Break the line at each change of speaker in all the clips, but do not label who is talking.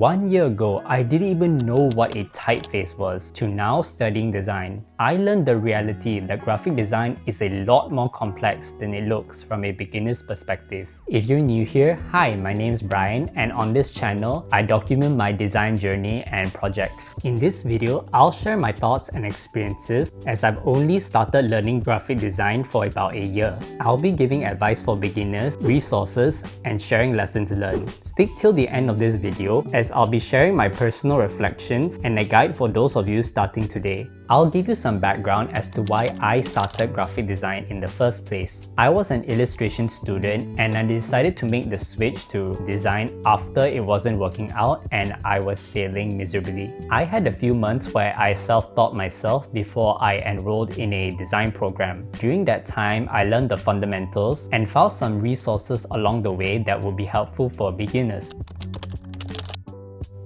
1 year ago, I didn't even know what a typeface was, to now studying design. I learned the reality that graphic design is a lot more complex than it looks from a beginner's perspective. If you're new here, hi, my name is Brian, and on this channel, I document my design journey and projects. In this video, I'll share my thoughts and experiences as I've only started learning graphic design for about a year. I'll be giving advice for beginners, resources, and sharing lessons learned. Stick till the end of this video as I'll be sharing my personal reflections and a guide for those of you starting today. I'll give you some background as to why I started graphic design in the first place. I was an illustration student and I decided to make the switch to design after it wasn't working out and I was failing miserably. I had a few months where I self-taught myself before I enrolled in a design program. During that time, I learned the fundamentals and found some resources along the way that will be helpful for beginners.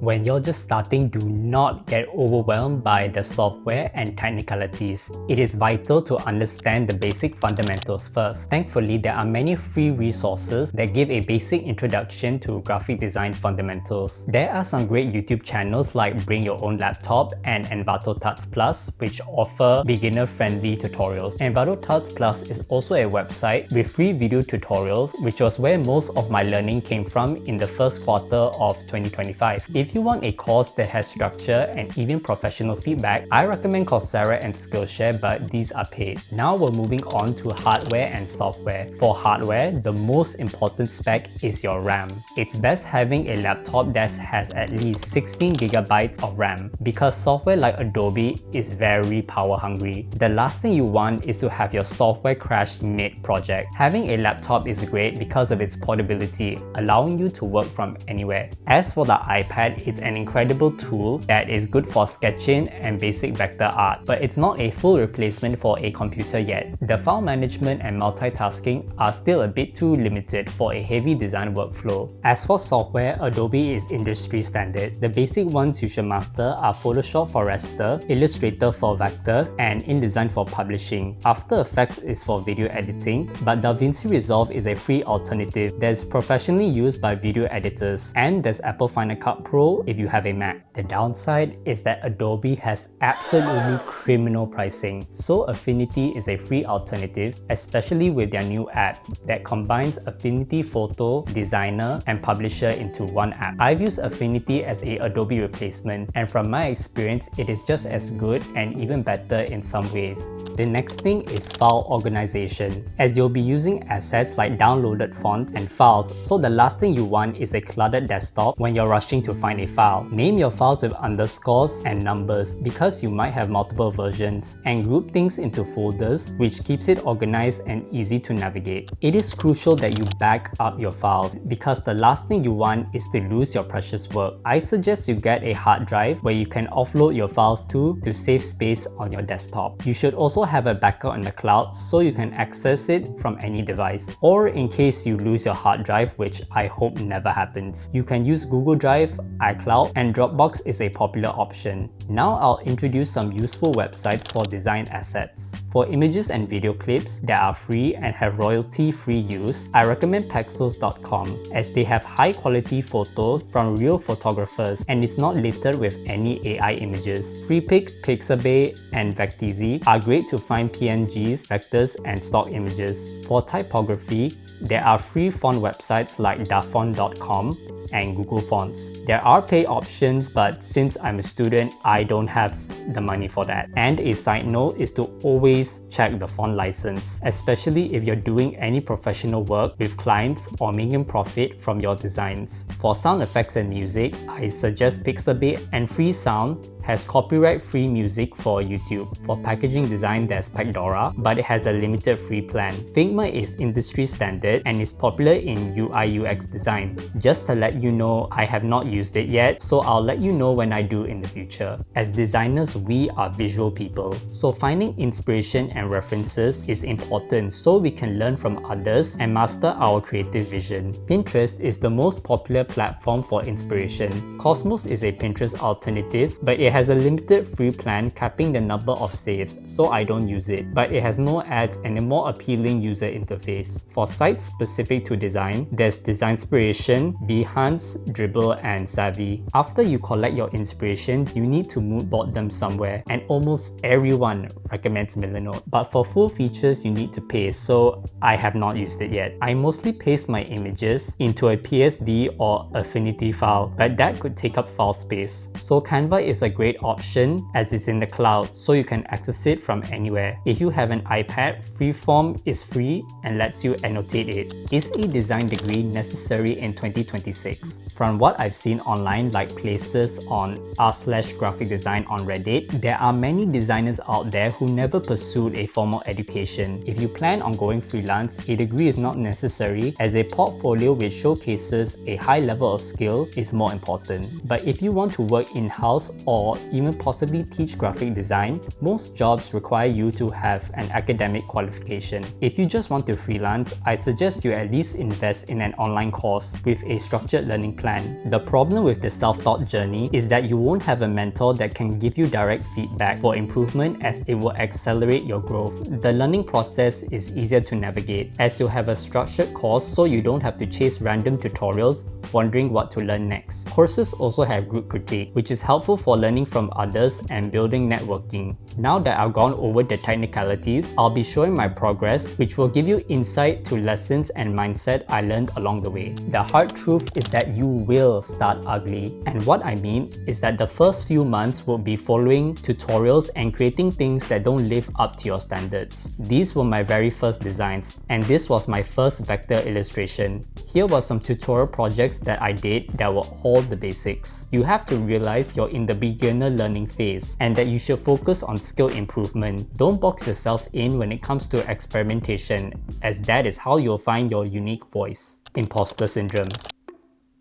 When you're just starting, do not get overwhelmed by the software and technicalities. It is vital to understand the basic fundamentals first. Thankfully, there are many free resources that give a basic introduction to graphic design fundamentals. There are some great YouTube channels like Bring Your Own Laptop and Envato Tuts Plus, which offer beginner-friendly tutorials. Envato Tuts Plus is also a website with free video tutorials, which was where most of my learning came from in the first quarter of 2025. If you want a course that has structure and even professional feedback, I recommend Coursera and Skillshare, but these are paid. Now we're moving on to hardware and software. For hardware, the most important spec is your RAM. It's best having a laptop that has at least 16GB of RAM because software like Adobe is very power hungry. The last thing you want is to have your software crash mid-project. Having a laptop is great because of its portability, allowing you to work from anywhere. As for the iPad, it's an incredible tool that is good for sketching and basic vector art, but it's not a full replacement for a computer yet. The file management and multitasking are still a bit too limited for a heavy design workflow. As for software, Adobe is industry standard. The basic ones you should master are Photoshop for raster, Illustrator for vector, and InDesign for publishing. After Effects is for video editing, but DaVinci Resolve is a free alternative that's professionally used by video editors, and there's Apple Final Cut Pro if you have a Mac. The downside is that Adobe has absolutely criminal pricing, so Affinity is a free alternative, especially with their new app that combines Affinity Photo, Designer, and Publisher into one app. I've used Affinity as a Adobe replacement, and from my experience, it is just as good and even better in some ways. The next thing is file organization, as you'll be using assets like downloaded fonts and files, so the last thing you want is a cluttered desktop when you're rushing to find a file. Name your files with underscores and numbers because you might have multiple versions, and group things into folders, which keeps it organized and easy to navigate. It is crucial that you back up your files because the last thing you want is to lose your precious work. I suggest you get a hard drive where you can offload your files to save space on your desktop. You should also have a backup in the cloud so you can access it from any device, or in case you lose your hard drive, which I hope never happens. You can use Google Drive, iCloud, and Dropbox is a popular option. Now I'll introduce some useful websites for design assets. For images and video clips that are free and have royalty-free use, I recommend Pexels.com as they have high-quality photos from real photographers and it's not littered with any AI images. FreePic, Pixabay, and Vecteezy are great to find PNGs, vectors, and stock images. For typography, there are free font websites like dafont.com and Google Fonts. There are paid options, but since I'm a student, I don't have the money for that. And a side note is to always check the font license, especially if you're doing any professional work with clients or making profit from your designs. For sound effects and music, I suggest Pixabay, and Free Sound has copyright-free music for YouTube. For packaging design, there's Pecdora, but it has a limited free plan. Figma is industry standard and is popular in UI/UX design. Just to let you know, I have not used it yet, so I'll let you know when I do in the future. As designers, we are visual people, so finding inspiration and references is important so we can learn from others and master our creative vision. Pinterest is the most popular platform for inspiration. Cosmos is a Pinterest alternative, but it has a limited free plan capping the number of saves, so I don't use it, but it has no ads and a more appealing user interface. For sites specific to design, there's Designspiration, Behind, Freelance, Dribble, and Savvy. After you collect your inspiration, you need to mood board them somewhere, and almost everyone recommends Milanote. But for full features, you need to pay, so I have not used it yet. I mostly paste my images into a PSD or Affinity file, but that could take up file space. So Canva is a great option as it's in the cloud, so you can access it from anywhere. If you have an iPad, Freeform is free and lets you annotate it. Is a design degree necessary in 2026? From what I've seen online, like places on r/graphic design on Reddit, there are many designers out there who never pursued a formal education. If you plan on going freelance, a degree is not necessary, as a portfolio which showcases a high level of skill is more important. But if you want to work in-house or even possibly teach graphic design, most jobs require you to have an academic qualification. If you just want to freelance, I suggest you at least invest in an online course with a structured learning plan. The problem with the self-taught journey is that you won't have a mentor that can give you direct feedback for improvement, as it will accelerate your growth. The learning process is easier to navigate as you'll have a structured course, so you don't have to chase random tutorials wondering what to learn next. Courses also have group critique, which is helpful for learning from others and building networking. Now that I've gone over the technicalities, I'll be showing my progress, which will give you insight to lessons and mindset I learned along the way. The hard truth is that you will start ugly, and what I mean is that the first few months will be following tutorials and creating things that don't live up to your standards. These were my very first designs, and this was my first vector illustration. Here were some tutorial projects that I did that were all the basics. You have to realize you're in the beginner learning phase and that you should focus on skill improvement. Don't box yourself in when it comes to experimentation, as that is how you'll find your unique voice. Imposter syndrome.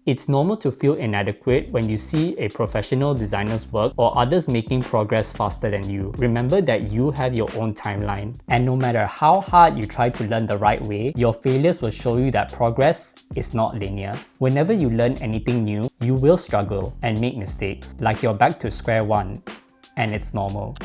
It's normal to feel inadequate when you see a professional designer's work or others making progress faster than you. Remember that you have your own timeline, and no matter how hard you try to learn the right way, your failures will show you that progress is not linear. Whenever you learn anything new, you will struggle and make mistakes, like you're back to square one, and it's normal.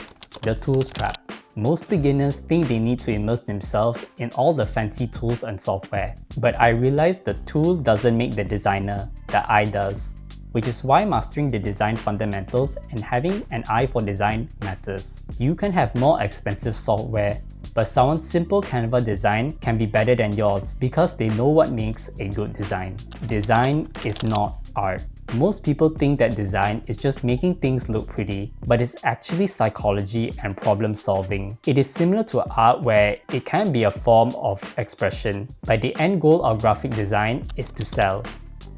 The tools trap. Most beginners think they need to immerse themselves in all the fancy tools and software, but I realized the tool doesn't make the designer, the eye does, which is why mastering the design fundamentals and having an eye for design matters. You can have more expensive software, but someone's simple Canva design can be better than yours because they know what makes a good design. Design is not art. Most people think that design is just making things look pretty, but it's actually psychology and problem solving. It is similar to art where it can be a form of expression, but the end goal of graphic design is to sell.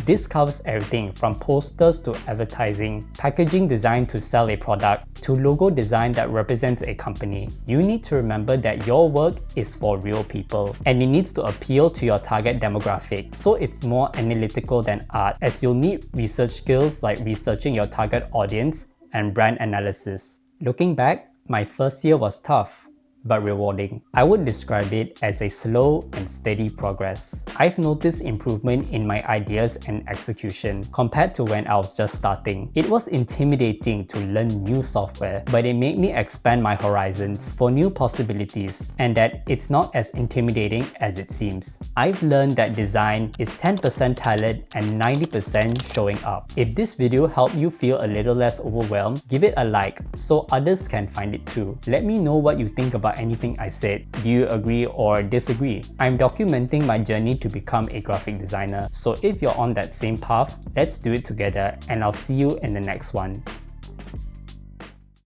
This covers everything from posters to advertising, packaging design to sell a product, to logo design that represents a company. You need to remember that your work is for real people, and it needs to appeal to your target demographic, so it's more analytical than art, as you'll need research skills like researching your target audience and brand analysis. Looking back, my first year was tough, but rewarding. I would describe it as a slow and steady progress. I've noticed improvement in my ideas and execution compared to when I was just starting. It was intimidating to learn new software, but it made me expand my horizons for new possibilities, and that it's not as intimidating as it seems. I've learned that design is 10% talent and 90% showing up. If this video helped you feel a little less overwhelmed, give it a like so others can find it too. Let me know what you think about anything I said. Do you agree or disagree? I'm documenting my journey to become a graphic designer, so if you're on that same path, let's do it together, and I'll see you in the next one.